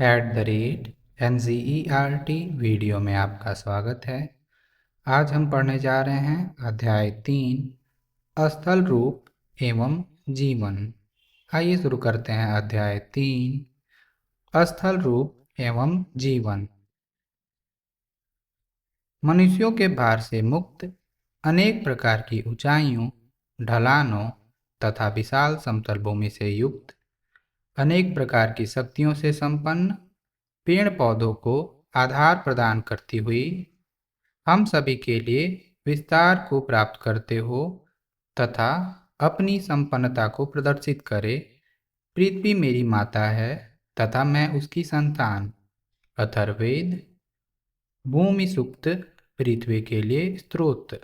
NCERT video में आपका स्वागत है। आज हम पढ़ने जा रहे हैं अध्याय 3 स्थल रूप एवं जीवन। आइए शुरू करते हैं अध्याय 3 स्थल रूप एवं जीवन। मनुष्यों के भार से मुक्त, अनेक प्रकार की ऊंचाइयों, ढलानों तथा विशाल समतल भूमि से युक्त, अनेक प्रकार की शक्तियों से संपन्न, पेड़ पौधों को आधार प्रदान करती हुई, हम सभी के लिए विस्तार को प्राप्त करते हो तथा अपनी संपन्नता को प्रदर्शित करे। पृथ्वी मेरी माता है तथा मैं उसकी संतान। अथर्ववेद। भूमि सूक्त पृथ्वी के लिए स्रोत।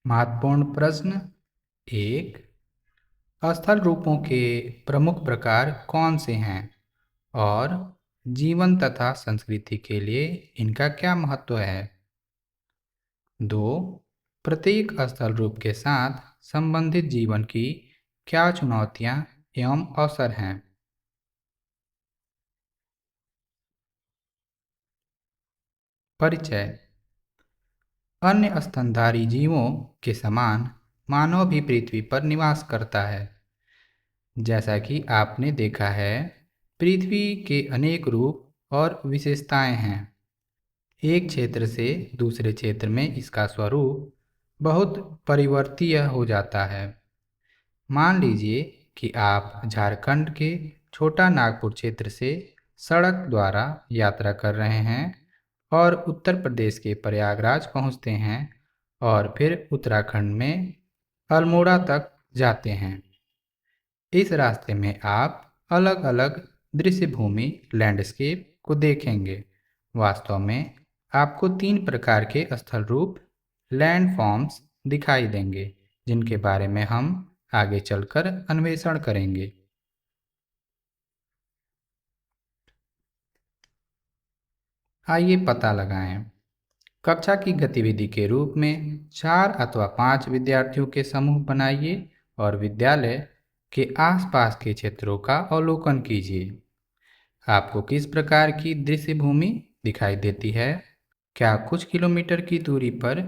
महत्वपूर्ण प्रश्न 1। स्थल रूपों के प्रमुख प्रकार कौन से हैं और जीवन तथा संस्कृति के लिए इनका क्या महत्व है? 2। प्रत्येक स्थल रूप के साथ संबंधित जीवन की क्या चुनौतियां एवं अवसर हैं? परिचय। अन्य स्तनधारी जीवों के समान मानव भी पृथ्वी पर निवास करता है। जैसा कि आपने देखा है, पृथ्वी के अनेक रूप और विशेषताएं हैं। एक क्षेत्र से दूसरे क्षेत्र में इसका स्वरूप बहुत परिवर्तीय हो जाता है। मान लीजिए कि आप झारखंड के छोटा नागपुर क्षेत्र से सड़क द्वारा यात्रा कर रहे हैं और उत्तर प्रदेश के प्रयागराज पहुंचते हैं और फिर उत्तराखंड में अल्मोड़ा तक जाते हैं। इस रास्ते में आप अलग अलग दृश्य भूमि लैंडस्केप को देखेंगे। वास्तव में आपको 3 प्रकार के स्थल रूप लैंड फॉर्म्स दिखाई देंगे, जिनके बारे में हम आगे चलकर अन्वेषण करेंगे। आइए पता लगाएं। कक्षा की गतिविधि के रूप में 4 अथवा 5 विद्यार्थियों के समूह बनाइए और विद्यालय के आसपास के क्षेत्रों का अवलोकन कीजिए। आपको किस प्रकार की दृश्य भूमि दिखाई देती है? क्या कुछ किलोमीटर की दूरी पर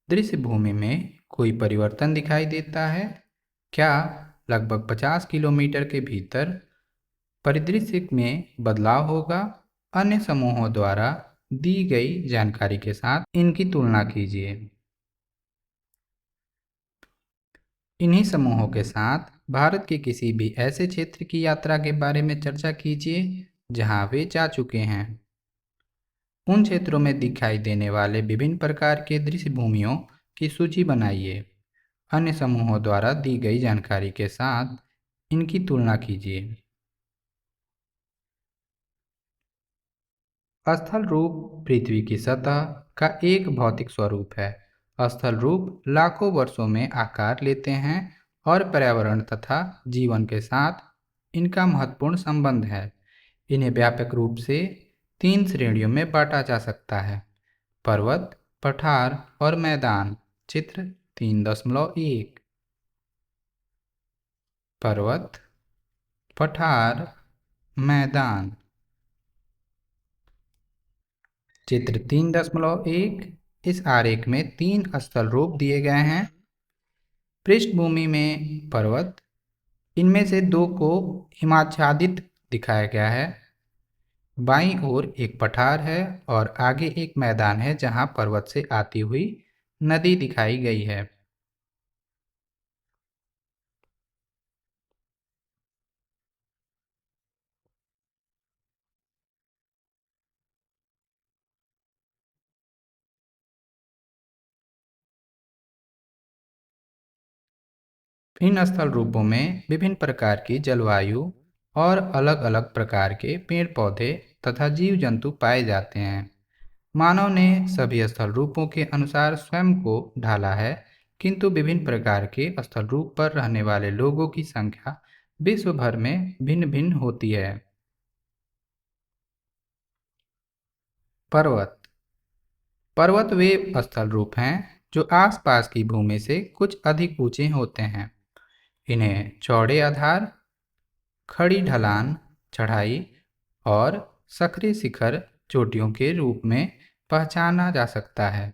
दृश्य भूमि में कोई परिवर्तन दिखाई देता है? क्या लगभग 50 किलोमीटर के भीतर परिदृश्य में बदलाव होगा? अन्य समूहों द्वारा दी गई जानकारी के साथ इनकी तुलना कीजिए। इन्हीं समूहों के साथ भारत के किसी भी ऐसे क्षेत्र की यात्रा के बारे में चर्चा कीजिए जहां वे जा चुके हैं। उन क्षेत्रों में दिखाई देने वाले विभिन्न प्रकार के दृश्य भूमियों की सूची बनाइए। अन्य समूहों द्वारा दी गई जानकारी के साथ इनकी तुलना कीजिए। स्थल रूप पृथ्वी की सतह का एक भौतिक स्वरूप है। स्थल रूप लाखों वर्षों में आकार लेते हैं और पर्यावरण तथा जीवन के साथ इनका महत्वपूर्ण संबंध है। इन्हें व्यापक रूप से 3 श्रेणियों में बांटा जा सकता है: पर्वत, पठार और मैदान। चित्र 3.1। पर्वत, पठार, मैदान। चित्र 3.1। इस आरेख में 3 स्थल रूप दिए गए हैं। पृष्ठभूमि में पर्वत, इनमें से 2 को हिमाच्छादित दिखाया गया है। बाईं ओर एक पठार है और आगे एक मैदान है जहां पर्वत से आती हुई नदी दिखाई गई है। इन स्थल रूपों में विभिन्न प्रकार की जलवायु और अलग अलग प्रकार के पेड़ पौधे तथा जीव जंतु पाए जाते हैं। मानव ने सभी स्थल रूपों के अनुसार स्वयं को ढाला है, किंतु विभिन्न प्रकार के स्थल रूप पर रहने वाले लोगों की संख्या विश्व भर में भिन्न भिन्न होती है। पर्वत। पर्वत वे स्थल रूप हैं जो आसपास की भूमि से कुछ अधिक ऊंचे होते हैं। इन्हें चौड़े आधार, खड़ी ढलान, चढ़ाई और सक्रिय शिखर चोटियों के रूप में पहचाना जा सकता है।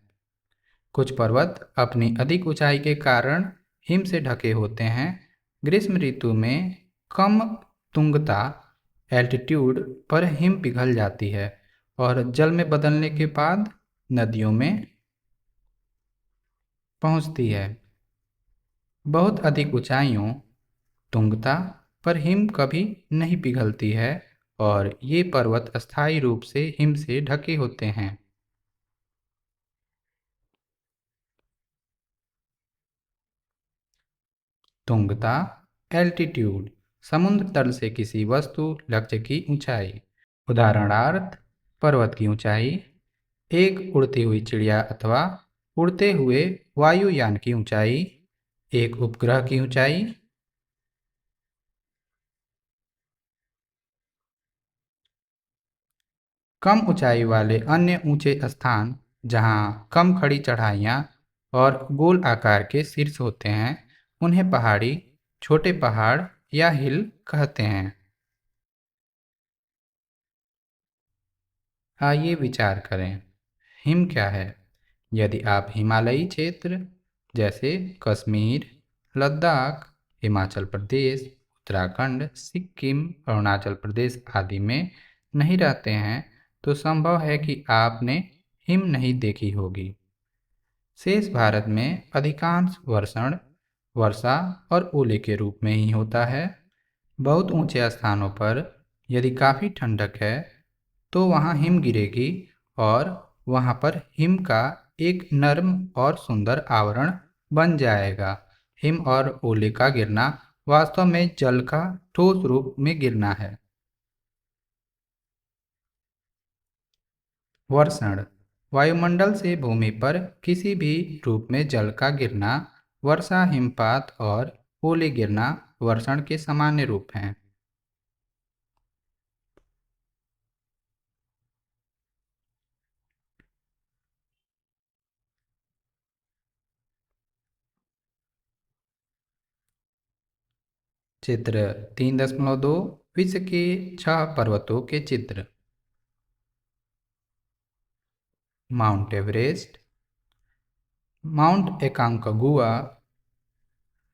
कुछ पर्वत अपनी अधिक ऊंचाई के कारण हिम से ढके होते हैं। ग्रीष्म ऋतु में कम तुंगता एल्टीट्यूड पर हिम पिघल जाती है और जल में बदलने के बाद नदियों में पहुंचती है। बहुत अधिक ऊंचाइयों तुंगता पर हिम कभी नहीं पिघलती है और ये पर्वत अस्थायी रूप से हिम से ढके होते हैं। तुंगता एल्टीट्यूड समुद्र तल से किसी वस्तु लक्ष्य की ऊंचाई। उदाहरणार्थ, पर्वत की ऊंचाई, एक उड़ती हुई चिड़िया अथवा उड़ते हुए वायुयान की ऊंचाई, एक उपग्रह की ऊंचाई। कम ऊंचाई वाले अन्य ऊंचे स्थान जहां कम खड़ी चढ़ाइयां और गोल आकार के शीर्ष होते हैं, उन्हें पहाड़ी, छोटे पहाड़ या हिल कहते हैं। आइए विचार करें, हिम क्या है? यदि आप हिमालयी क्षेत्र जैसे कश्मीर, लद्दाख, हिमाचल प्रदेश, उत्तराखंड, सिक्किम, अरुणाचल प्रदेश आदि में नहीं रहते हैं, तो संभव है कि आपने हिम नहीं देखी होगी। शेष भारत में अधिकांश वर्षण वर्षा और ओले के रूप में ही होता है। बहुत ऊंचे स्थानों पर यदि काफ़ी ठंडक है तो वहाँ हिम गिरेगी और वहाँ पर हिम का एक नर्म और सुंदर आवरण बन जाएगा। हिम और ओले का गिरना वास्तव में जल का ठोस रूप में गिरना है। वर्षण वायुमंडल से भूमि पर किसी भी रूप में जल का गिरना। वर्षा, हिमपात और ओले गिरना वर्षण के सामान्य रूप हैं। चित्र 3.2 विश्व के 6 पर्वतों के चित्र। Mount Everest, Mount Aconcagua,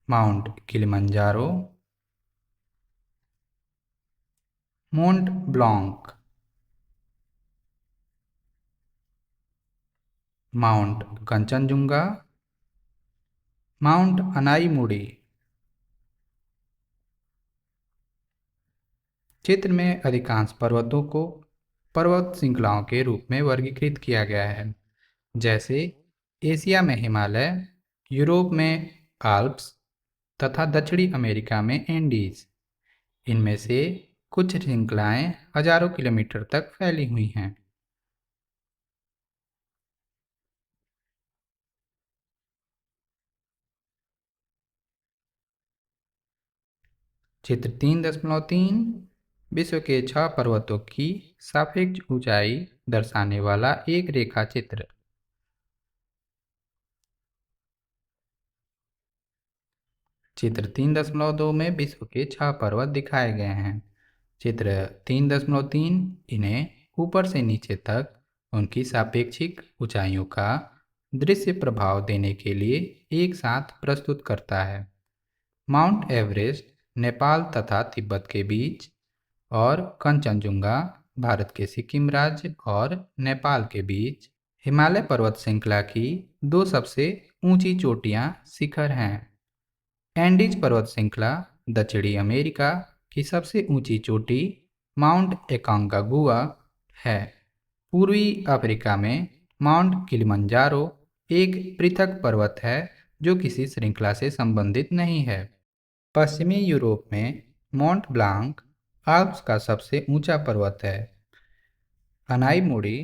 Mount Kilimanjaro, Mont Blanc, Mount Kanchenjunga, Mount Anamudi. चित्र में अधिकांश पर्वतों को पर्वत श्रृंखलाओं के रूप में वर्गीकृत किया गया है, जैसे एशिया में हिमालय, यूरोप में आल्प्स तथा दक्षिणी अमेरिका में एंडीज। इनमें से कुछ श्रृंखलाएं हजारों किलोमीटर तक फैली हुई हैं। चित्र 3.3 विश्व के 6 पर्वतों की सापेक्ष ऊंचाई दर्शाने वाला एक रेखा चित्र। चित्र 3.2 में विश्व के 6 पर्वत दिखाए गए हैं। चित्र 3.3 इन्हें ऊपर से नीचे तक उनकी सापेक्षिक ऊंचाइयों का दृश्य प्रभाव देने के लिए एक साथ प्रस्तुत करता है। माउंट एवरेस्ट नेपाल तथा तिब्बत के बीच और कंचनजुंगा भारत के सिक्किम राज्य और नेपाल के बीच हिमालय पर्वत श्रृंखला की दो सबसे ऊंची चोटियां शिखर हैं। एंडीज पर्वत श्रृंखला दक्षिणी अमेरिका की सबसे ऊंची चोटी माउंट एकांकागुआ है। पूर्वी अफ्रीका में माउंट किलिमंजारो एक पृथक पर्वत है जो किसी श्रृंखला से संबंधित नहीं है। पश्चिमी यूरोप में मोंट ब्लांक आल्प्स का सबसे ऊंचा पर्वत है। अनाईमुड़ी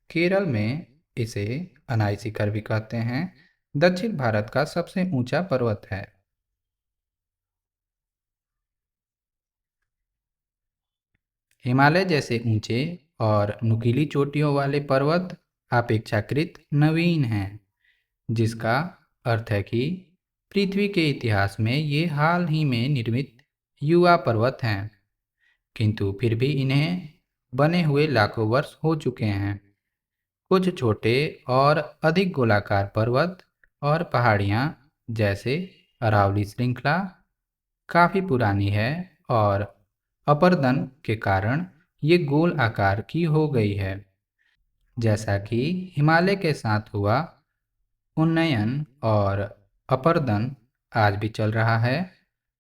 केरल में इसे अनाई शिखर भी कहते हैं, दक्षिण भारत का सबसे ऊंचा पर्वत है। हिमालय जैसे ऊंचे और नुकीली चोटियों वाले पर्वत अपेक्षाकृत नवीन हैं, जिसका अर्थ है कि पृथ्वी के इतिहास में ये हाल ही में निर्मित युवा पर्वत हैं, किंतु फिर भी इन्हें बने हुए लाखों वर्ष हो चुके हैं। कुछ छोटे और अधिक गोलाकार पर्वत और पहाड़ियाँ, जैसे अरावली श्रृंखला, काफ़ी पुरानी है और अपरदन के कारण ये गोल आकार की हो गई है। जैसा कि हिमालय के साथ हुआ उन्नयन और अपरदन आज भी चल रहा है,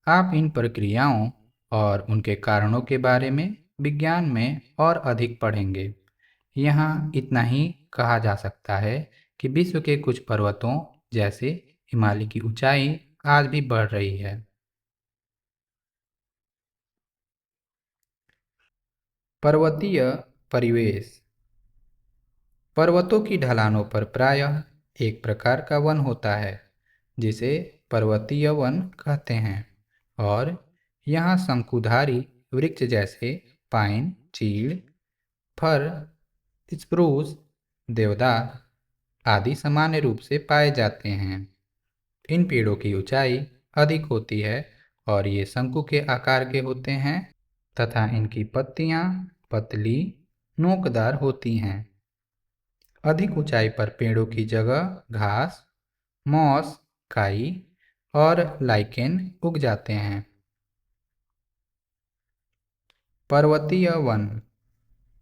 आप इन प्रक्रियाओं और उनके कारणों के बारे में विज्ञान में और अधिक पढ़ेंगे। यहाँ इतना ही कहा जा सकता है कि विश्व के कुछ पर्वतों जैसे हिमालय की ऊंचाई आज भी बढ़ रही है। पर्वतीय परिवेश। पर्वतों की ढलानों पर प्रायः एक प्रकार का वन होता है जिसे पर्वतीय वन कहते हैं, और यहाँ शंकुधारी वृक्ष जैसे पाइन, चीड़, फर, स्प्रूस, देवदार आदि सामान्य रूप से पाए जाते हैं। इन पेड़ों की ऊंचाई अधिक होती है और ये शंकु के आकार के होते हैं तथा इनकी पत्तियां पतली, नोकदार होती हैं। अधिक ऊंचाई पर पेड़ों की जगह घास, मॉस, काई और लाइकेन उग जाते हैं। पर्वतीय वन।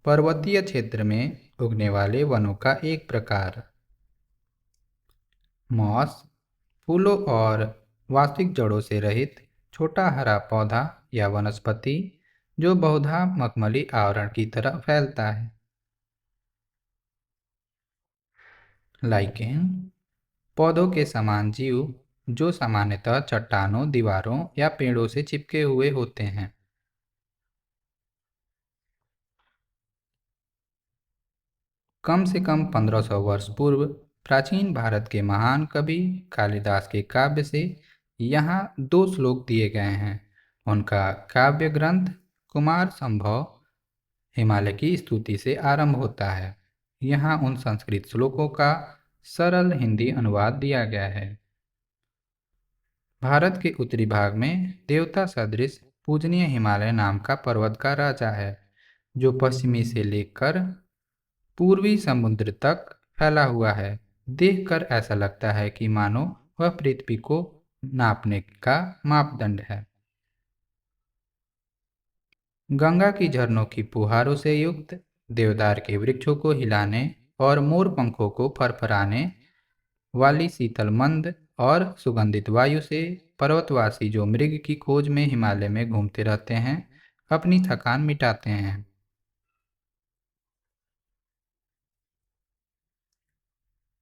पर्वतीय क्षेत्र में उगने वाले वनों का एक प्रकार। मॉस, फूलों और वास्तविक जड़ों से रहित छोटा हरा पौधा या वनस्पति जो बहुधा मखमली आवरण की तरह फैलता है। लाइकेन, पौधों के समान जीव जो सामान्यतः चट्टानों, दीवारों या पेड़ों से चिपके हुए होते हैं। कम से कम 1500 वर्ष पूर्व प्राचीन भारत के महान कवि कालिदास के काव्य से यहाँ दो श्लोक दिए गए हैं। उनका काव्य ग्रंथ कुमार संभव हिमालय की स्तुति से आरंभ होता है। यहाँ उन संस्कृत श्लोकों का सरल हिंदी अनुवाद दिया गया है। भारत के उत्तरी भाग में देवता सदृश पूजनीय हिमालय नाम का पर्वत का राजा है, जो पश्चिमी से लेकर पूर्वी समुद्र तक फैला हुआ है। देखकर ऐसा लगता है कि मानो वह पृथ्वी को नापने का मापदंड है। गंगा की झरनों की फुहारों से युक्त, देवदार के वृक्षों को हिलाने और मोर पंखों को फरफराने वाली शीतल मंद और सुगंधित वायु से पर्वतवासी जो मृग की खोज में हिमालय में घूमते रहते हैं, अपनी थकान मिटाते हैं।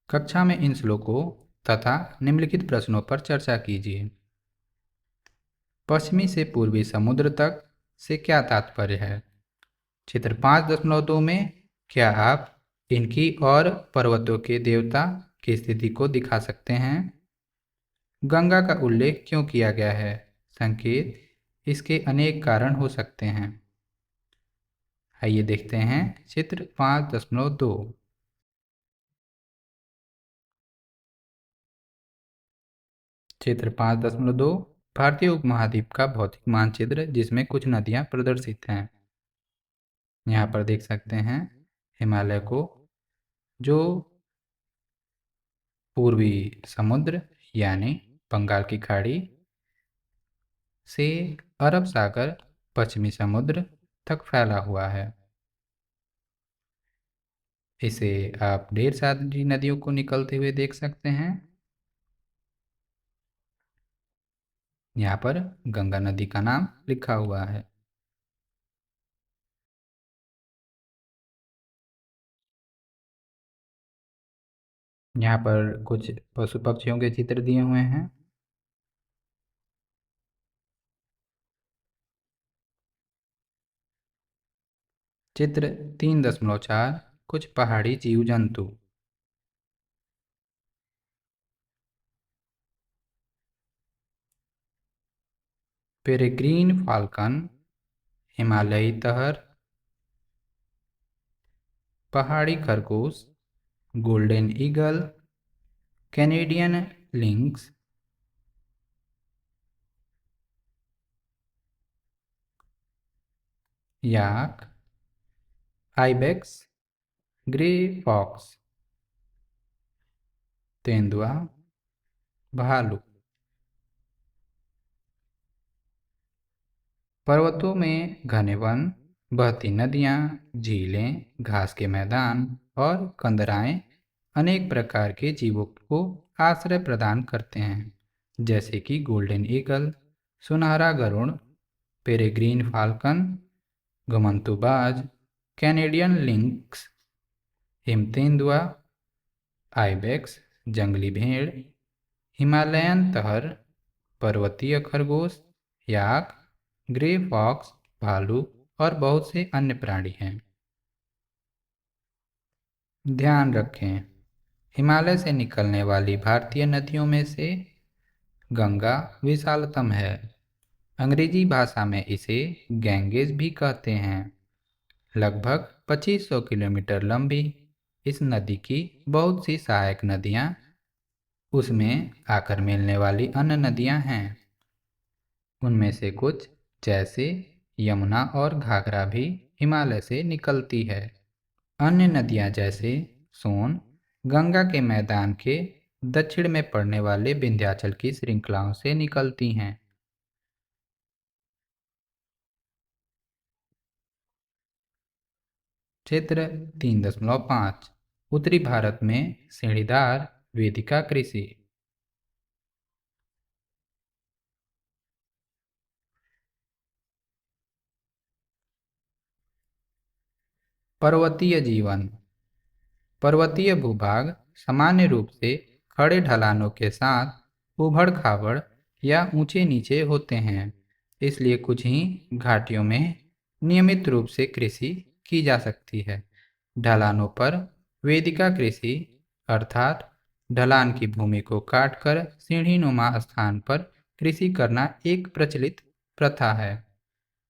कक्षा में इन श्लोकों तथा निम्नलिखित प्रश्नों पर चर्चा कीजिए। पश्चिमी से पूर्वी समुद्र तक से क्या तात्पर्य है? चित्र 5.2 में क्या आप इनकी और पर्वतों के देवता की स्थिति को दिखा सकते हैं? गंगा का उल्लेख क्यों किया गया है? संकेत इसके अनेक कारण हो सकते हैं। आइए देखते हैं चित्र 5.2। चित्र 5.2 भारतीय उपमहाद्वीप का भौतिक मानचित्र जिसमें कुछ नदियां प्रदर्शित हैं। यहाँ पर देख सकते हैं हिमालय को, जो पूर्वी समुद्र यानी बंगाल की खाड़ी से अरब सागर पश्चिमी समुद्र तक फैला हुआ है। इसे आप ढेर सारी नदियों को निकलते हुए देख सकते हैं। यहाँ पर गंगा नदी का नाम लिखा हुआ है। यहाँ पर कुछ पशु पक्षियों के चित्र दिए हुए हैं। चित्र 3.4 कुछ पहाड़ी जीव जंतु। पेरेग्रीन फाल्कन, हिमालयी तहर, पहाड़ी खरगोश, गोल्डन ईगल, कैनेडियन लिंक्स, याक, आइबेक्स, ग्रे फॉक्स, तेंदुआ, भालू। पर्वतों में घने वन, बहती नदियाँ, झीलें, घास के मैदान और कंदराएं अनेक प्रकार के जीवों को आश्रय प्रदान करते हैं, जैसे कि गोल्डन ईगल, सुनहरा गरुड़, पेरेग्रीन फाल्कन, घुमंतुबाज, कैनेडियन लिंक्स, हिमतेंदुआ, आइबेक्स, जंगली भेड़, हिमालयन तहर, पर्वतीय खरगोश, याक, ग्रे फॉक्स, भालू और बहुत से अन्य प्राणी हैं। ध्यान रखें, हिमालय से निकलने वाली भारतीय नदियों में से गंगा विशालतम है। अंग्रेजी भाषा में इसे गैंजेस भी कहते हैं। लगभग 2500 किलोमीटर लंबी इस नदी की बहुत सी सहायक नदियाँ उसमें आकर मिलने वाली अन्य नदियाँ हैं। उनमें से कुछ जैसे यमुना और घाघरा भी हिमालय से निकलती है। अन्य नदियाँ जैसे सोन गंगा के मैदान के दक्षिण में पड़ने वाले विंध्याचल की श्रृंखलाओं से निकलती हैं। क्षेत्र 3.5 उत्तरी भारत में सीढ़ीदार वेदिका कृषि। पर्वतीय जीवन। पर्वतीय भूभाग सामान्य रूप से खड़े ढलानों के साथ उबड़ खाबड़ या ऊंचे नीचे होते हैं, इसलिए कुछ ही घाटियों में नियमित रूप से कृषि की जा सकती है। ढलानों पर वेदिका कृषि अर्थात ढलान की भूमि को काटकर सीढ़ीनुमा स्थान पर कृषि करना एक प्रचलित प्रथा है।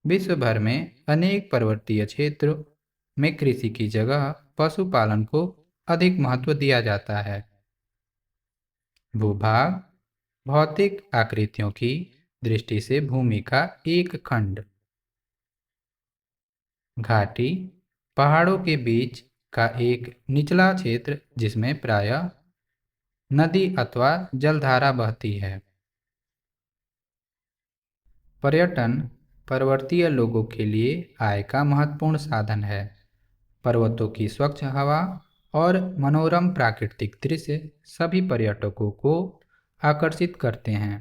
विश्व भर में अनेक पर्वतीय क्षेत्रों में कृषि की जगह पशुपालन को अधिक महत्व दिया जाता है। भूभाग भौतिक आकृतियों की दृष्टि से भूमि का एक खंड। घाटी पहाड़ों के बीच का एक निचला क्षेत्र जिसमें प्रायः नदी अथवा जलधारा बहती है। पर्यटन पर्वतीय लोगों के लिए आय का महत्वपूर्ण साधन है। पर्वतों की स्वच्छ हवा और मनोरम प्राकृतिक दृश्य सभी पर्यटकों को आकर्षित करते हैं।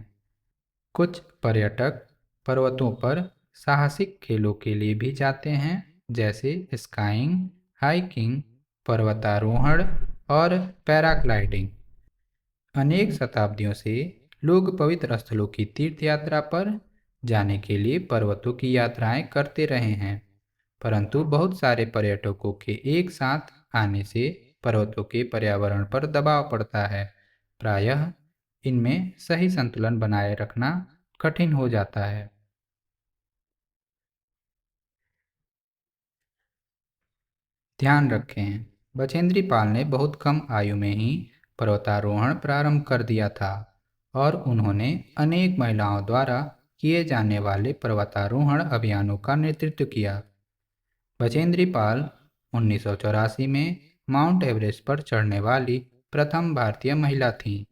कुछ पर्यटक पर्वतों पर साहसिक खेलों के लिए भी जाते हैं, जैसे स्काइंग, हाइकिंग, पर्वतारोहण और पैराग्लाइडिंग। अनेक शताब्दियों से लोग पवित्र स्थलों की तीर्थ यात्रा पर जाने के लिए पर्वतों की यात्राएं करते रहे हैं, परंतु बहुत सारे पर्यटकों के एक साथ आने से पर्वतों के पर्यावरण पर दबाव पड़ता है। प्रायः इनमें सही संतुलन बनाए रखना कठिन हो जाता है। ध्यान रखें, बछेंद्री पाल ने बहुत कम आयु में ही पर्वतारोहण प्रारंभ कर दिया था और उन्होंने अनेक महिलाओं द्वारा किए जाने वाले पर्वतारोहण अभियानों का नेतृत्व किया। बछेंद्री पाल 1984 में माउंट एवरेस्ट पर चढ़ने वाली प्रथम भारतीय महिला थीं।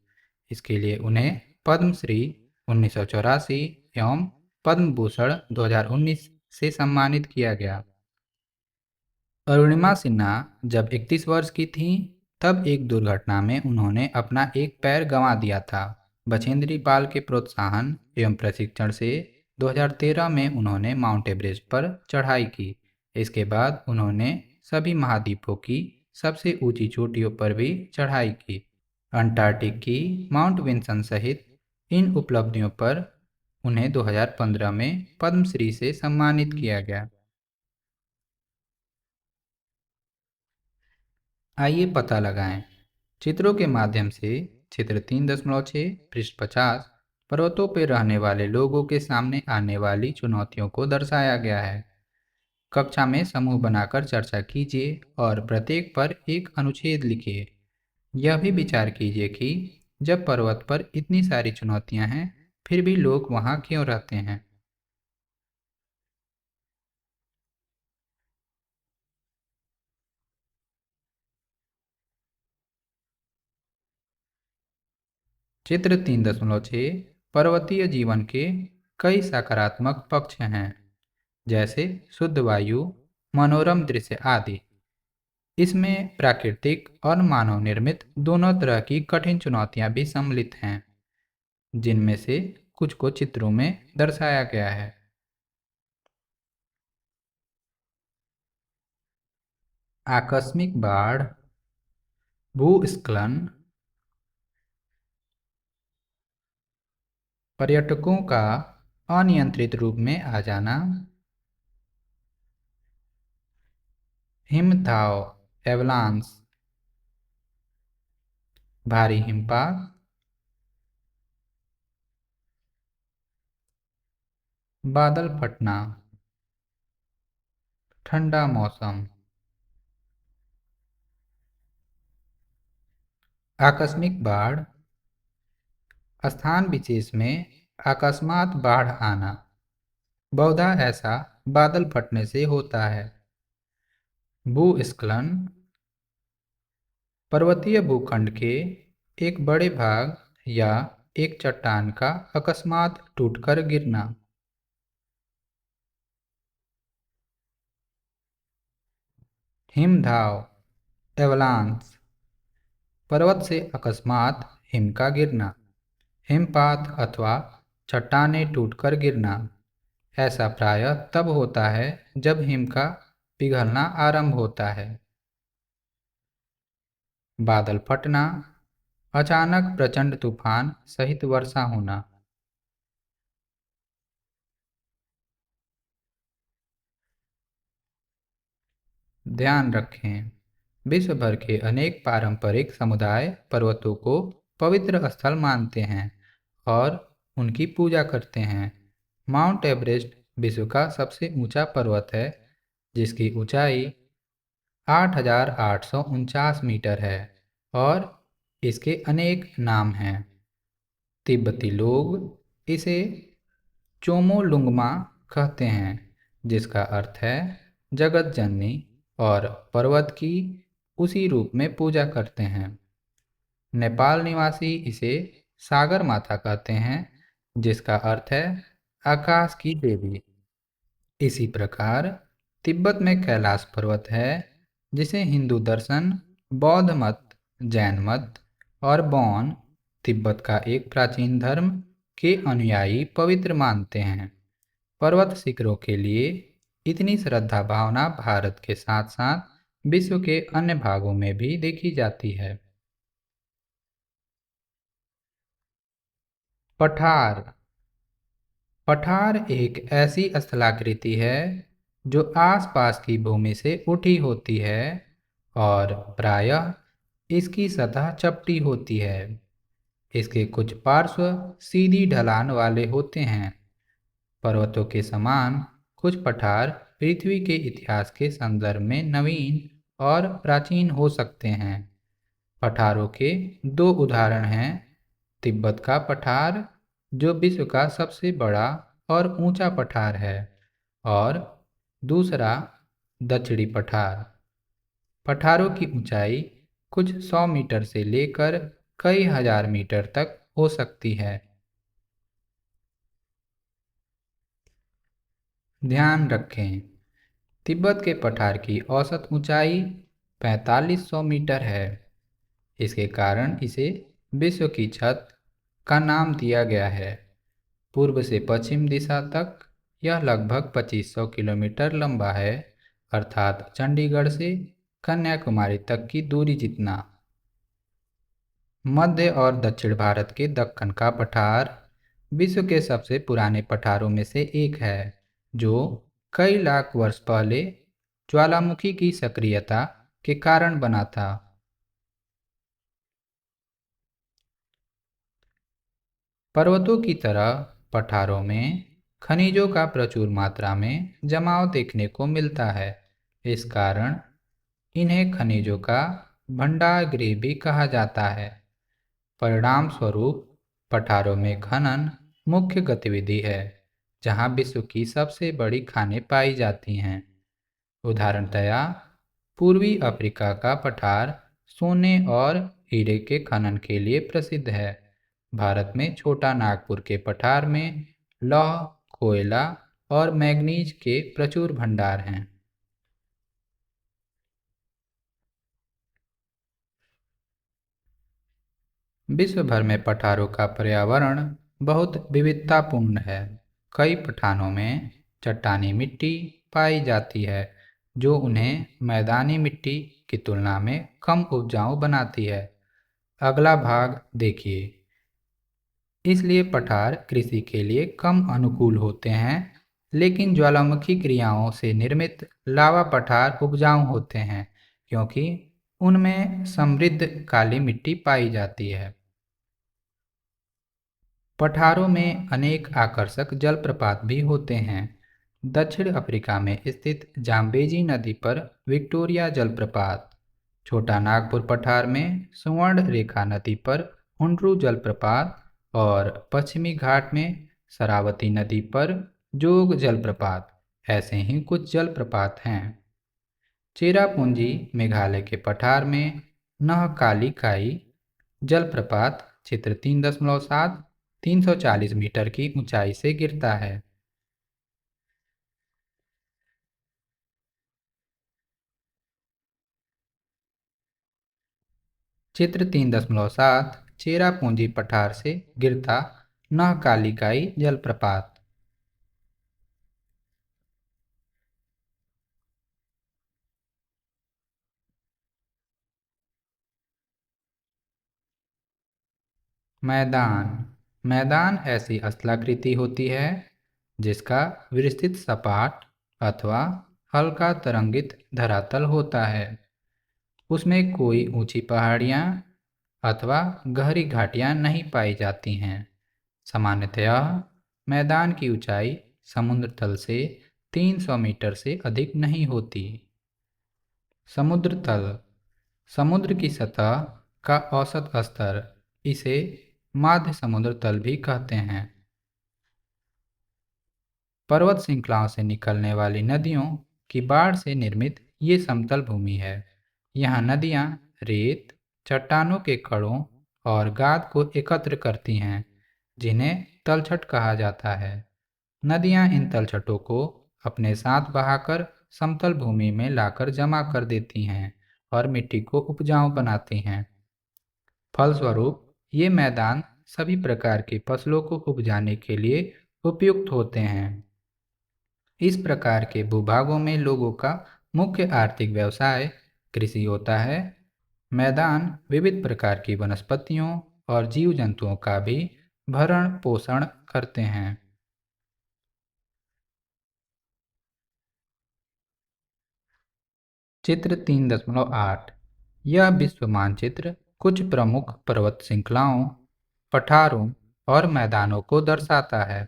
इसके लिए उन्हें पद्मश्री 1984 एवं पद्म भूषण 2019 से सम्मानित किया गया। अरुणिमा सिन्हा जब 31 वर्ष की थीं, तब एक दुर्घटना में उन्होंने अपना एक पैर गंवा दिया था। बछेंद्री पाल के प्रोत्साहन एवं प्रशिक्षण से 2013 में उन्होंने माउंट एवरेस्ट पर चढ़ाई की। इसके बाद उन्होंने सभी महाद्वीपों की सबसे ऊंची चोटियों पर भी चढ़ाई की। अंटार्कटिक की माउंट विंसन सहित इन उपलब्धियों पर उन्हें 2015 में पद्मश्री से सम्मानित किया गया। आइए पता लगाएं। चित्रों के माध्यम से चित्र 3.6 पृष्ठ 50 पर्वतों पर रहने वाले लोगों के सामने आने वाली चुनौतियों को दर्शाया गया है। कक्षा में समूह बनाकर चर्चा कीजिए और प्रत्येक पर एक अनुच्छेद लिखिए। यह भी विचार कीजिए कि जब पर्वत पर इतनी सारी चुनौतियां हैं, फिर भी लोग वहां क्यों रहते हैं। चित्र 3.6 पर्वतीय जीवन के कई सकारात्मक पक्ष हैं, जैसे शुद्ध वायु, मनोरम दृश्य आदि। इसमें प्राकृतिक और मानव निर्मित दोनों तरह की कठिन चुनौतियां भी सम्मिलित हैं, जिनमें से कुछ को चित्रों में दर्शाया गया है। आकस्मिक बाढ़, भूस्खलन, पर्यटकों का अनियंत्रित रूप में आ जाना, हिमताव, एवलांस, भारी हिमपात, बादल फटना, ठंडा मौसम। आकस्मिक बाढ़, स्थान विशेष में अकस्मात बाढ़ आना, बहुधा ऐसा बादल फटने से होता है। भूस्खलन, पर्वतीय भूखंड के एक बड़े भाग या एक चट्टान का अकस्मात टूटकर गिरना। हिमधाव, एवलांस, पर्वत से अकस्मात हिम का गिरना, हिमपात अथवा चट्टानें टूटकर गिरना। ऐसा प्रायः तब होता है जब हिम का पिघलना आरंभ होता है। बादल फटना, अचानक प्रचंड तूफान सहित वर्षा होना। ध्यान रखें, विश्व भर के अनेक पारंपरिक समुदाय पर्वतों को पवित्र स्थल मानते हैं और उनकी पूजा करते हैं। माउंट एवरेस्ट विश्व का सबसे ऊंचा पर्वत है, जिसकी ऊंचाई 8,849 मीटर है और इसके अनेक नाम हैं। तिब्बती लोग इसे चोमोलुंगमा कहते हैं, जिसका अर्थ है जगत जननी, और पर्वत की उसी रूप में पूजा करते हैं। नेपाल निवासी इसे सागर माता कहते हैं, जिसका अर्थ है आकाश की देवी। इसी प्रकार तिब्बत में कैलाश पर्वत है, जिसे हिंदू दर्शन, बौद्ध मत, जैन मत और बौन तिब्बत का एक प्राचीन धर्म के अनुयायी पवित्र मानते हैं। पर्वत शिखरों के लिए इतनी श्रद्धा भावना भारत के साथ साथ विश्व के अन्य भागों में भी देखी जाती है। पठार, पठार एक ऐसी स्थलाकृति है जो आसपास की भूमि से उठी होती है और प्रायः इसकी सतह चपटी होती है। इसके कुछ पार्श्व सीधी ढलान वाले होते हैं। पर्वतों के समान कुछ पठार पृथ्वी के इतिहास के संदर्भ में नवीन और प्राचीन हो सकते हैं। पठारों के दो उदाहरण हैं: तिब्बत का पठार, जो विश्व का सबसे बड़ा और ऊंचा पठार है, और दूसरा दक्षिणी पठार। पठारों की ऊंचाई कुछ 100 मीटर से लेकर कई हजार मीटर तक हो सकती है। ध्यान रखें, तिब्बत के पठार की औसत ऊंचाई 4500 मीटर है। इसके कारण इसे विश्व की छत का नाम दिया गया है। पूर्व से पश्चिम दिशा तक यह लगभग 2500 किलोमीटर लंबा है, अर्थात चंडीगढ़ से कन्याकुमारी तक की दूरी जितना। मध्य और दक्षिण भारत के दक्कन का पठार विश्व के सबसे पुराने पठारों में से एक है, जो कई लाख वर्ष पहले ज्वालामुखी की सक्रियता के कारण बना था। पर्वतों की तरह पठारों में खनिजों का प्रचुर मात्रा में जमाव देखने को मिलता है। इस कारण इन्हें खनिजों का भंडारगृह भी कहा जाता है। परिणाम स्वरूप पठारों में खनन मुख्य गतिविधि है, जहां विश्व की सबसे बड़ी खानें पाई जाती हैं। उदाहरणतया पूर्वी अफ्रीका का पठार सोने और हीरे के खनन के लिए प्रसिद्ध है। भारत में छोटा नागपुर के पठार में लौह, कोयला और मैग्नीज के प्रचुर भंडार हैं। विश्व भर में पठारों का पर्यावरण बहुत विविधतापूर्ण है। कई पठारों में चट्टानी मिट्टी पाई जाती है, जो उन्हें मैदानी मिट्टी की तुलना में कम उपजाऊ बनाती है। अगला भाग देखिए। इसलिए पठार कृषि के लिए कम अनुकूल होते हैं, लेकिन ज्वालामुखी क्रियाओं से निर्मित लावा पठार उपजाऊ होते हैं, क्योंकि उनमें समृद्ध काली मिट्टी पाई जाती है। पठारों में अनेक आकर्षक जलप्रपात भी होते हैं। दक्षिण अफ्रीका में स्थित जाम्बेजी नदी पर विक्टोरिया जलप्रपात, छोटा नागपुर पठार में सुवर्ण रेखा नदी पर हुंड्रू जलप्रपात और पश्चिमी घाट में शरावती नदी पर जोग जलप्रपात ऐसे ही कुछ जलप्रपात हैं। चेरापूंजी मेघालय के पठार में नहकाली काई जलप्रपात क्षेत्र 3.7 340 मीटर की ऊंचाई से गिरता है। चित्र 3.7 चेरापूंजी पठार से गिरता नहकालिकाई जलप्रपात। मैदान मैदान ऐसी स्थलाकृति होती है जिसका विस्तृत सपाट अथवा हल्का तरंगित धरातल होता है। उसमें कोई ऊंची पहाड़ियाँ अथवा गहरी घाटियाँ नहीं पाई जाती हैं। सामान्यतया मैदान की ऊंचाई समुद्र तल से 300 मीटर से अधिक नहीं होती। समुद्र तल समुद्र की सतह का औसत स्तर, इसे माध्य समुद्र तल भी कहते हैं। पर्वत श्रृंखलाओं से निकलने वाली नदियों की बाढ़ से निर्मित ये समतल भूमि है। यहाँ नदियाँ रेत, चट्टानों के कणों और गाद को एकत्र करती हैं, जिन्हें तलछट कहा जाता है। नदियाँ इन तलछटों को अपने साथ बहाकर समतल भूमि में लाकर जमा कर देती हैं और मिट्टी को उपजाऊ बनाती हैं। फलस्वरूप ये मैदान सभी प्रकार की फसलों को उपजाने के लिए उपयुक्त होते हैं। इस प्रकार के भूभागों में लोगों का मुख्य आर्थिक व्यवसाय कृषि होता है। मैदान विविध प्रकार की वनस्पतियों और जीव जंतुओं का भी भरण पोषण करते हैं। चित्र 3.8 यह विश्व मानचित्र कुछ प्रमुख पर्वत श्रृंखलाओं, पठारों और मैदानों को दर्शाता है।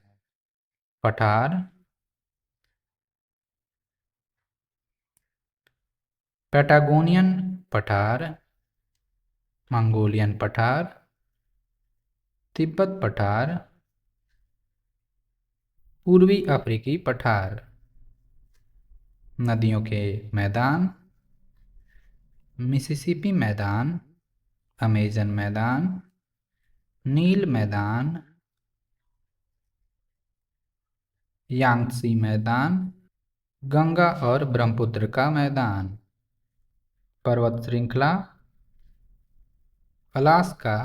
पठार पैटागोनियन पठार, मंगोलियन पठार, तिब्बत पठार, पूर्वी अफ्रीकी पठार। नदियों के मैदान मिसिसिपी मैदान, अमेजन मैदान, नील मैदान, यांगत्से मैदान, गंगा और ब्रह्मपुत्र का मैदान। पर्वत श्रृंखला Alaska,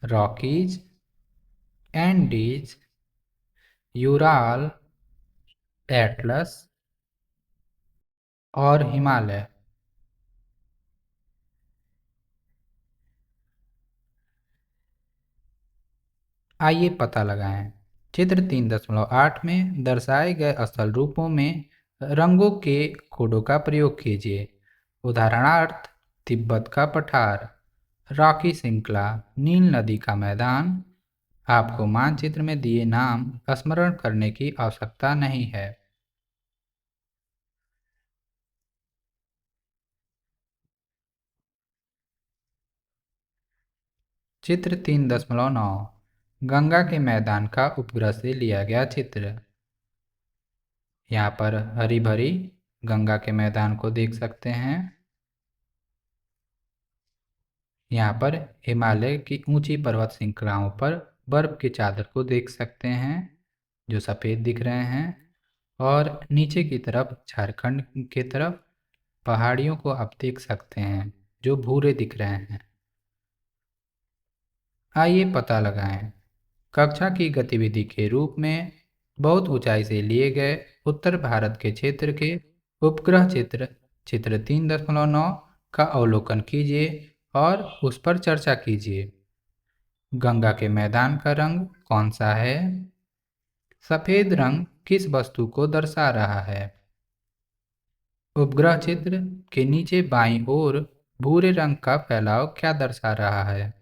Rockies, Andes, Ural, Atlas और हिमालय। आइए पता लगाएं। चित्र 3.8 में दर्शाए गए स्थल रूपों में रंगों के कोडों का प्रयोग कीजिए। उदाहरणार्थ तिब्बत का पठार, रॉकी श्रृंखला, नील नदी का मैदान। आपको मानचित्र में दिए नाम स्मरण करने की आवश्यकता नहीं है। चित्र 3.9 गंगा के मैदान का उपग्रह से लिया गया चित्र। यहाँ पर हरी भरी गंगा के मैदान को देख सकते हैं। यहाँ पर हिमालय की ऊंची पर्वत श्रृंखलाओं पर बर्फ की चादर को देख सकते हैं जो सफ़ेद दिख रहे हैं, और नीचे की तरफ झारखंड की तरफ पहाड़ियों को आप देख सकते हैं जो भूरे दिख रहे हैं। आइए पता लगाएं। कक्षा की गतिविधि के रूप में बहुत ऊंचाई से लिए गए उत्तर भारत के क्षेत्र के उपग्रह चित्र चित्र 3.9 का अवलोकन कीजिए और उस पर चर्चा कीजिए। गंगा के मैदान का रंग कौन सा है? सफ़ेद रंग किस वस्तु को दर्शा रहा है? उपग्रह चित्र के नीचे बाईं ओर भूरे रंग का फैलाव क्या दर्शा रहा है?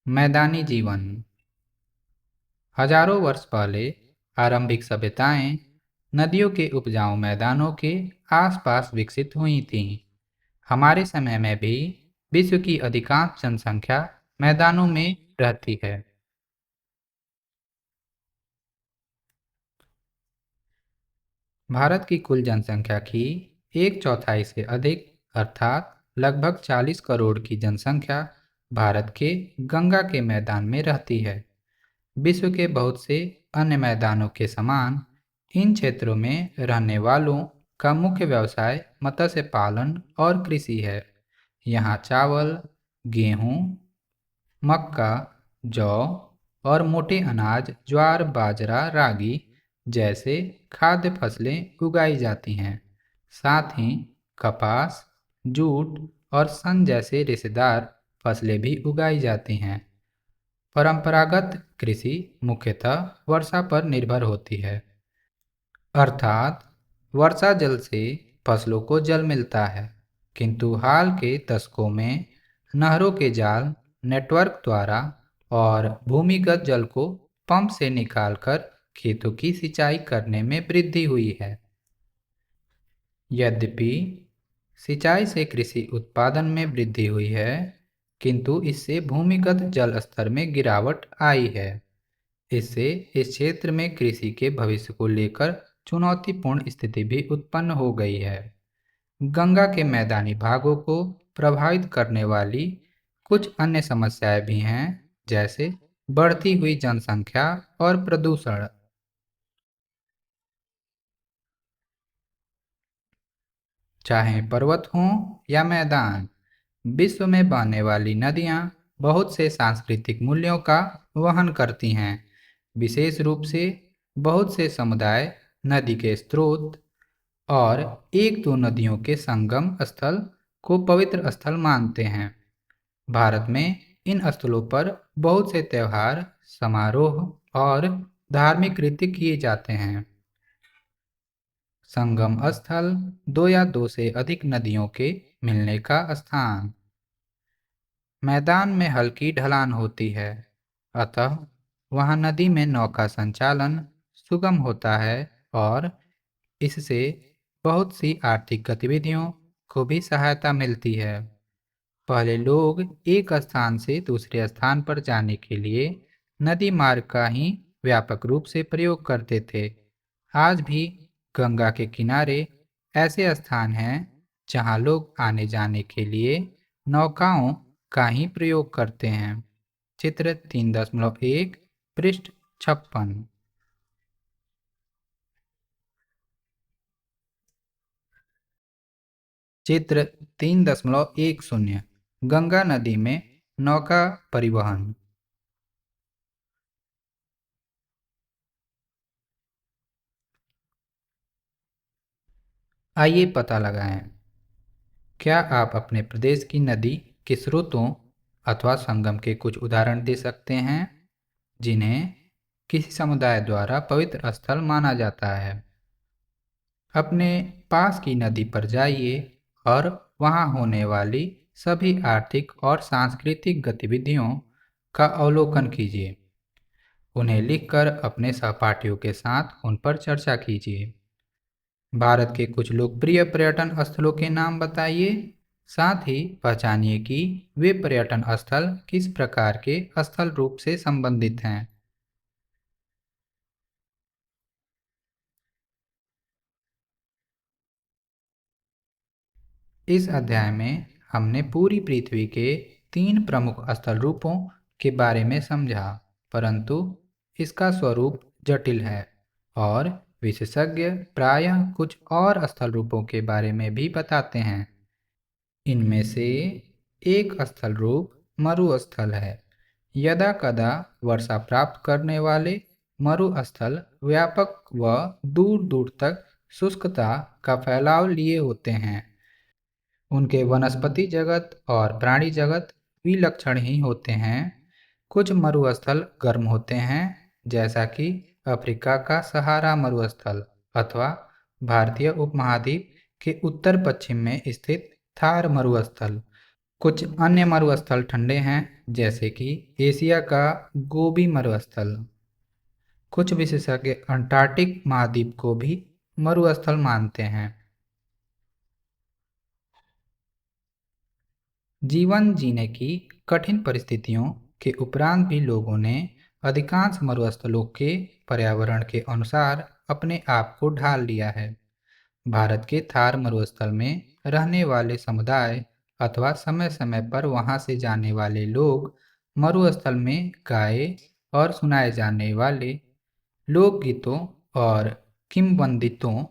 मैदानी जीवन। हजारों वर्ष पहले आरंभिक सभ्यताएं नदियों के उपजाऊ मैदानों के आसपास विकसित हुई थीं। हमारे समय में भी विश्व की अधिकांश जनसंख्या मैदानों में रहती है। भारत की कुल जनसंख्या की एक चौथाई से अधिक अर्थात लगभग 40 करोड़ की जनसंख्या भारत के गंगा के मैदान में रहती है। विश्व के बहुत से अन्य मैदानों के समान इन क्षेत्रों में रहने वालों का मुख्य व्यवसाय मत्स्य पालन और कृषि है। यहाँ चावल, गेहूँ, मक्का, जौ और मोटे अनाज ज्वार, बाजरा, रागी जैसे खाद्य फसलें उगाई जाती हैं। साथ ही कपास, जूट और सन जैसे रेशेदार फसलें भी उगाई जाती हैं। परंपरागत कृषि मुख्यतः वर्षा पर निर्भर होती है, अर्थात वर्षा जल से फसलों को जल मिलता है, किंतु हाल के दशकों में नहरों के जाल नेटवर्क द्वारा और भूमिगत जल को पंप से निकालकर खेतों की सिंचाई करने में वृद्धि हुई है। यद्यपि सिंचाई से कृषि उत्पादन में वृद्धि हुई है, किंतु इससे भूमिगत जल स्तर में गिरावट आई है। इससे इस क्षेत्र में कृषि के भविष्य को लेकर चुनौतीपूर्ण स्थिति भी उत्पन्न हो गई है। गंगा के मैदानी भागों को प्रभावित करने वाली कुछ अन्य समस्याएं भी हैं, जैसे बढ़ती हुई जनसंख्या और प्रदूषण। चाहे पर्वत हों या मैदान, विश्व में बहने वाली नदियाँ बहुत से सांस्कृतिक मूल्यों का वहन करती हैं। विशेष रूप से बहुत से समुदाय नदी के स्रोत और एक दो नदियों के संगम स्थल को पवित्र स्थल मानते हैं। भारत में इन स्थलों पर बहुत से त्योहार, समारोह और धार्मिक रीति किए जाते हैं। संगम स्थल दो या दो से अधिक नदियों के मिलने का स्थान। मैदान में हल्की ढलान होती है, अतः वहाँ नदी में नौका संचालन सुगम होता है और इससे बहुत सी आर्थिक गतिविधियों को भी सहायता मिलती है। पहले लोग एक स्थान से दूसरे स्थान पर जाने के लिए नदी मार्ग का ही व्यापक रूप से प्रयोग करते थे। आज भी गंगा के किनारे ऐसे स्थान हैं जहां लोग आने जाने के लिए नौकाओं का ही प्रयोग करते हैं। चित्र 3.1 पृष्ठ 56। चित्र 3.10 गंगा नदी में नौका परिवहन। आइए पता लगाएं। क्या आप अपने प्रदेश की नदी के स्रोतों अथवा संगम के कुछ उदाहरण दे सकते हैं जिन्हें किसी समुदाय द्वारा पवित्र स्थल माना जाता है? अपने पास की नदी पर जाइए और वहां होने वाली सभी आर्थिक और सांस्कृतिक गतिविधियों का अवलोकन कीजिए। उन्हें लिखकर अपने सहपाठियों के साथ उन पर चर्चा कीजिए। भारत के कुछ लोकप्रिय पर्यटन स्थलों के नाम बताइए। साथ ही पहचानिए कि वे पर्यटन स्थल किस प्रकार के स्थल रूप से संबंधित हैं। इस अध्याय में हमने पूरी पृथ्वी के 3 प्रमुख स्थल रूपों के बारे में समझा, परंतु इसका स्वरूप जटिल है और विशेषज्ञ प्रायः कुछ और स्थल रूपों के बारे में भी बताते हैं। इनमें से एक स्थल रूप मरुस्थल है। यदाकदा वर्षा प्राप्त करने वाले मरुस्थल व्यापक व दूर दूर तक शुष्कता का फैलाव लिए होते हैं। उनके वनस्पति जगत और प्राणी जगत विलक्षण ही होते हैं। कुछ मरुस्थल गर्म होते हैं, जैसा कि अफ्रीका का सहारा मरुस्थल अथवा भारतीय उपमहाद्वीप के उत्तर पश्चिम में स्थित थार मरुस्थल। कुछ अन्य मरुस्थल ठंडे हैं, जैसे कि एशिया का गोबी मरुस्थल। कुछ विशेषज्ञ अंटार्कटिक महाद्वीप को भी मरुस्थल मानते हैं। जीवन जीने की कठिन परिस्थितियों के उपरांत भी लोगों ने अधिकांश मरुस्थलों के पर्यावरण के अनुसार अपने आप को ढाल लिया है। भारत के थार मरुस्थल में रहने वाले समुदाय अथवा समय समय पर वहां से जाने वाले लोग मरुस्थल में गाए और सुनाए जाने वाले लोकगीतों और किंवदंतियों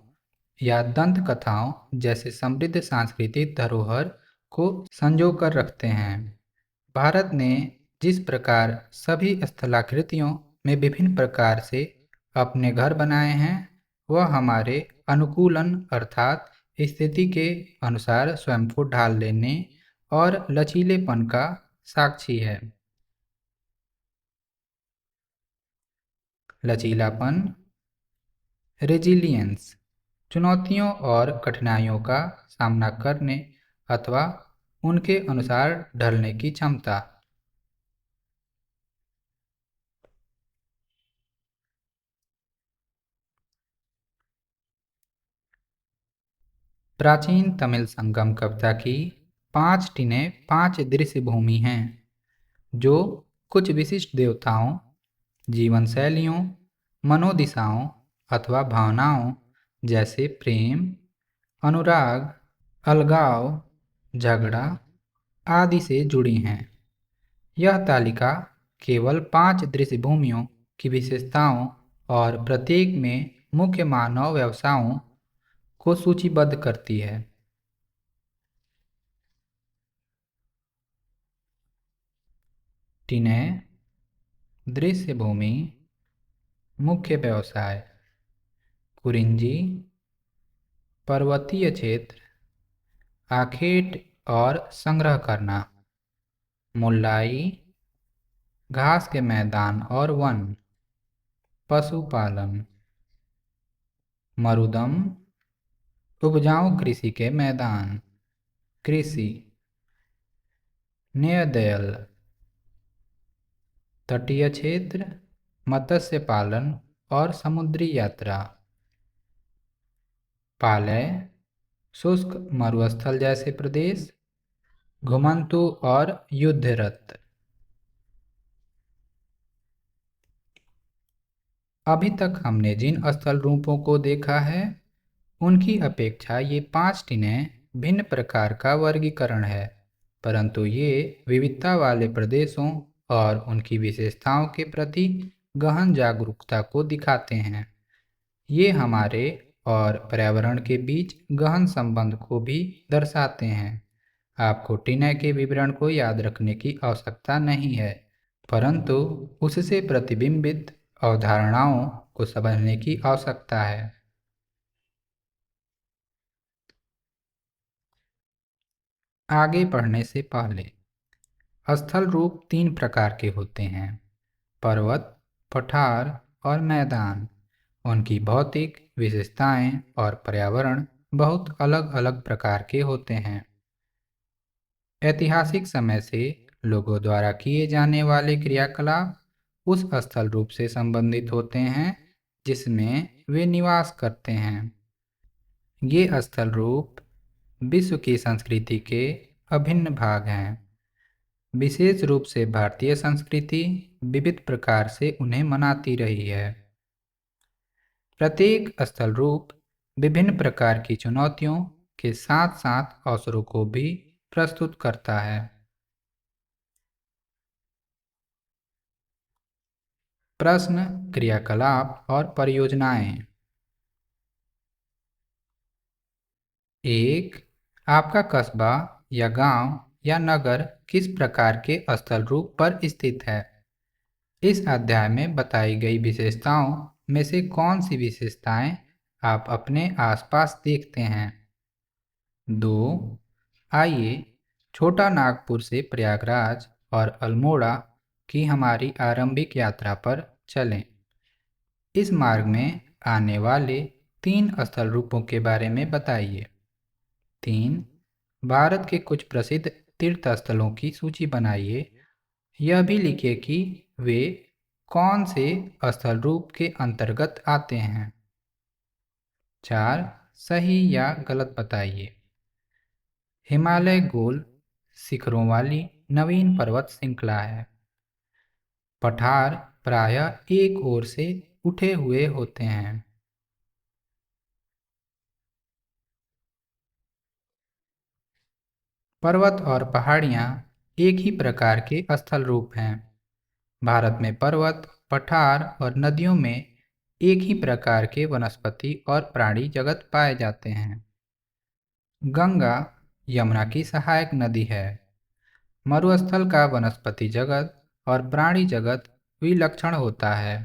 या दंत कथाओं जैसे समृद्ध सांस्कृतिक धरोहर को संजो कर रखते हैं। भारत ने जिस प्रकार सभी स्थलाकृतियों में विभिन्न प्रकार से अपने घर बनाए हैं, वह हमारे अनुकूलन अर्थात स्थिति के अनुसार स्वयं को ढाल लेने और लचीलेपन का साक्षी है। लचीलापन, रेजिलियंस, चुनौतियों और कठिनाइयों का सामना करने अथवा उनके अनुसार ढलने की क्षमता। प्राचीन तमिल संगम कविता की 5 टीनें 5 दृश्य भूमि हैं, जो कुछ विशिष्ट देवताओं, जीवन शैलियों, मनोदिशाओं अथवा भावनाओं जैसे प्रेम, अनुराग, अलगाव, झगड़ा आदि से जुड़ी हैं। यह तालिका केवल 5 दृश्य भूमियों की विशेषताओं और प्रत्येक में मुख्य मानव व्यवसायों को सूचीबद्ध करती है। टिनय, दृश्य भूमि, मुख्य व्यवसाय। कुरिंजी, पर्वतीय क्षेत्र, आखेट और संग्रह करना। मुल्लाई, घास के मैदान और वन, पशुपालन। मरुदम, उपजाऊ कृषि के मैदान, कृषि। न्यायदयल, तटीय क्षेत्र, मत्स्य पालन और समुद्री यात्रा। पालय, शुष्क मरुस्थल जैसे प्रदेश, घुमंतु और युद्धरत। अभी तक हमने जिन स्थल रूपों को देखा है, उनकी अपेक्षा ये 5 टीनें भिन्न प्रकार का वर्गीकरण है, परंतु ये विविधता वाले प्रदेशों और उनकी विशेषताओं के प्रति गहन जागरूकता को दिखाते हैं। ये हमारे और पर्यावरण के बीच गहन संबंध को भी दर्शाते हैं। आपको टीना के विवरण को याद रखने की आवश्यकता नहीं है, परंतु उससे प्रतिबिंबित अवधारणाओं को समझने की आवश्यकता है। आगे बढ़ने से पहले, स्थल रूप 3 प्रकार के होते हैं: पर्वत, पठार और मैदान। उनकी भौतिक विशेषताएं और पर्यावरण बहुत अलग अलग प्रकार के होते हैं। ऐतिहासिक समय से लोगों द्वारा किए जाने वाले क्रियाकलाप उस स्थल रूप से संबंधित होते हैं जिसमें वे निवास करते हैं। ये स्थल रूप विश्व की संस्कृति के अभिन्न भाग हैं। विशेष रूप से भारतीय संस्कृति विविध प्रकार से उन्हें मनाती रही है। प्रत्येक स्थल रूप विभिन्न प्रकार की चुनौतियों के साथ साथ अवसरों को भी प्रस्तुत करता है। प्रश्न, क्रियाकलाप और परियोजनाएं। 1. आपका कस्बा या गांव या नगर किस प्रकार के स्थल रूप पर स्थित है? इस अध्याय में बताई गई विशेषताओं में से कौन सी विशेषताएं आप अपने आसपास देखते हैं? 2. आइए छोटा नागपुर से प्रयागराज और अल्मोड़ा की हमारी आरंभिक यात्रा पर चलें। इस मार्ग में आने वाले 3 स्थल रूपों के बारे में बताइए। 3. भारत के कुछ प्रसिद्ध तीर्थ स्थलों की सूची बनाइए। यह भी लिखिए कि वे कौन से स्थल रूप के अंतर्गत आते हैं। 4. सही या गलत बताइए। हिमालय गोल शिखरों वाली नवीन पर्वत श्रृंखला है। पठार प्रायः एक ओर से उठे हुए होते हैं। पर्वत और पहाड़ियाँ एक ही प्रकार के स्थल रूप हैं। भारत में पर्वत, पठार और नदियों में एक ही प्रकार के वनस्पति और प्राणी जगत पाए जाते हैं। गंगा यमुना की सहायक नदी है। मरुस्थल का वनस्पति जगत और प्राणी जगत विलक्षण होता है।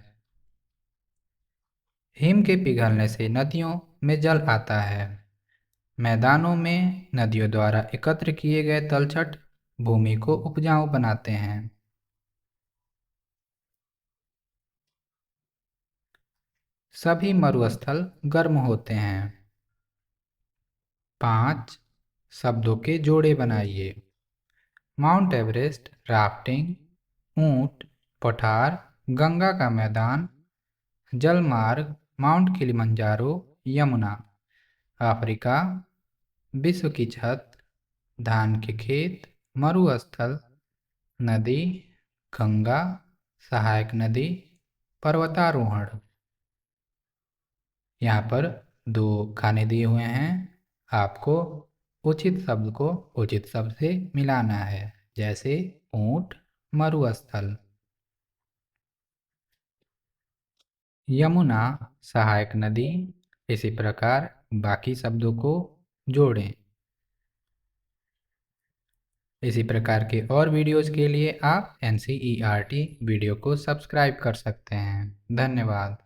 हिम के पिघलने से नदियों में जल आता है। मैदानों में नदियों द्वारा एकत्र किए गए तलछट भूमि को उपजाऊ बनाते हैं। सभी मरुस्थल गर्म होते हैं। 5 शब्दों के जोड़े बनाइए। माउंट एवरेस्ट, राफ्टिंग, ऊंट, पठार, गंगा का मैदान, जलमार्ग, माउंट किलिमंजारो, यमुना। अफ्रीका, विश्व की छत, धान के खेत, मरुस्थल, नदी, गंगा, सहायक नदी, पर्वतारोहण। यहाँ पर 2 खाने दिए हुए हैं। आपको उचित शब्द को उचित शब्द से मिलाना है, जैसे ऊंट, मरुस्थल। यमुना सहायक नदी। इसी प्रकार बाकी शब्दों को जोड़ें। इसी प्रकार के और वीडियोज़ के लिए आप NCERT वीडियो को सब्सक्राइब कर सकते हैं। धन्यवाद।